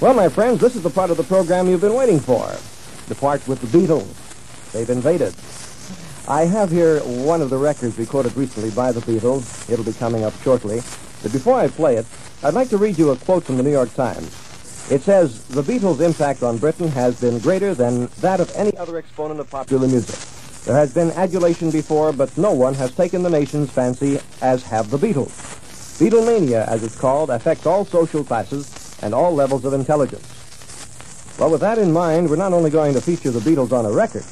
Well, my friends, this is the part of the program you've been waiting for. The part with the Beatles. They've invaded. I have here one of the records recorded recently by the Beatles. It'll be coming up shortly. But before I play it, I'd like to read you a quote from the New York Times. It says, "The Beatles' impact on Britain has been greater than that of any other exponent of popular music. There has been adulation before, but no one has taken the nation's fancy as have the Beatles. Beatlemania, as it's called, affects all social classes and all levels of intelligence." Well, with that in mind, we're not only going to feature the Beatles on a record,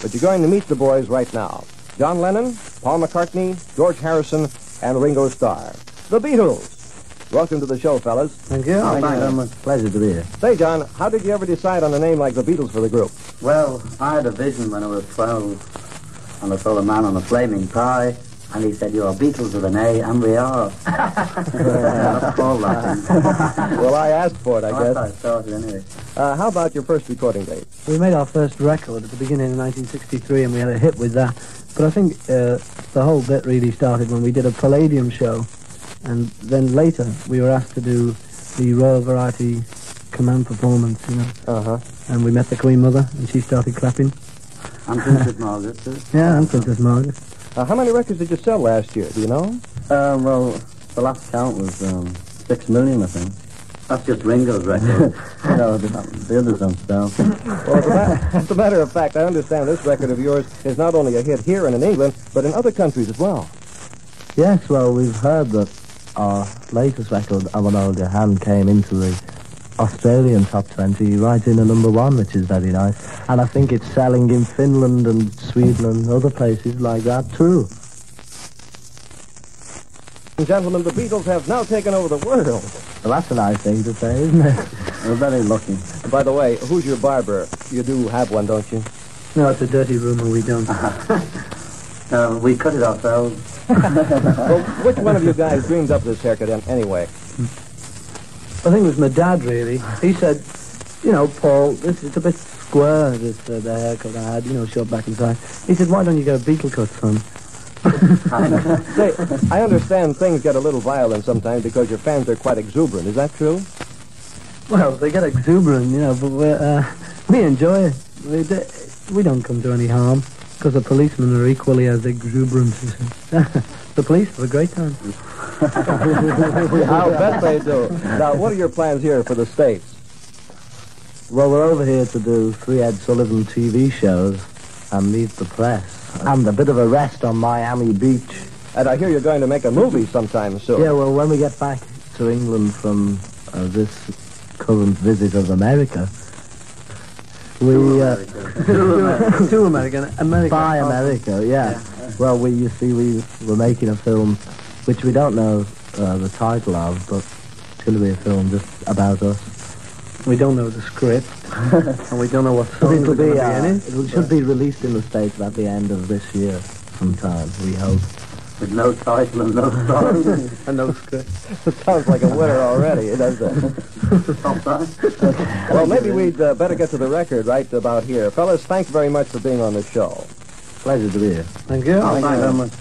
but you're going to meet the boys right now. John Lennon, Paul McCartney, George Harrison, and Ringo Starr. The Beatles. Welcome to the show, fellas. Thank you. Thank you very much. Pleasure to be here. Say, John, how did you ever decide on a name like the Beatles for the group? Well, I had a vision when I was 12, and I saw a man on a flaming pie, and he said, "You're Beatles with an A," and we are. That's all that. Well, I asked for it, I guess. I started anyway. How about your first recording date? We made our first record at the beginning of 1963, and we had a hit with that. But I think the whole bit really started when we did a Palladium show, and then later we were asked to do the Royal Variety Command performance, you know. Uh-huh. And we met the Queen Mother, and she started clapping. And Princess Margaret, too. Yeah, and Princess Margaret. How many records did you sell last year? Do you know? Well, the last count was 6 million, I think. That's just Ringo's record. No, the others don't sell. Well, as a matter of fact, I understand this record of yours is not only a hit here and in England, but in other countries as well. Yes, well, we've heard that our latest record, Of an Older Hand, came into the Australian top 20 right in a number 1, which is very nice. And I think it's selling in Finland and Sweden and other places like that, too. Gentlemen, the Beatles have now taken over the world. Well, that's a nice thing to say, isn't it? We're very lucky. By the way, who's your barber? You do have one, don't you? No, it's a dirty rumor, we don't. We cut it ourselves. Well, which one of you guys dreamed up this haircut anyway? I think it was my dad, really. He said, you know, "Paul, this is a bit square, the haircut I had, you know, short back and side." He said, "Why don't you get a Beatle cut, son?" Say, I understand things get a little violent sometimes because your fans are quite exuberant. Is that true? Well, they get exuberant, you know, but we enjoy it. We don't come to any harm, because the policemen are equally as exuberant. The police have a great time. I'll bet they do. Now, what are your plans here for the States? Well, we're over here to do 3 Ed Sullivan TV shows and meet the press. And a bit of a rest on Miami Beach. And I hear you're going to make a movie sometime soon. Yeah, well, when we get back to England from this current visit of America, we... To America. By America, yeah. Well, you see, we were making a film which we don't know the title of, but it's going to be a film just about us. We don't know the script, and we don't know what songs It'll are going be, to be in it. It should be released in the States at the end of this year sometime, we hope. With no title and no song. And no script. It sounds like a winner already, doesn't it? Stop that. Well, maybe we'd better get to the record right about here. Fellas, thanks very much for being on the show. Pleasure to be here. Thank you. Thank you very much.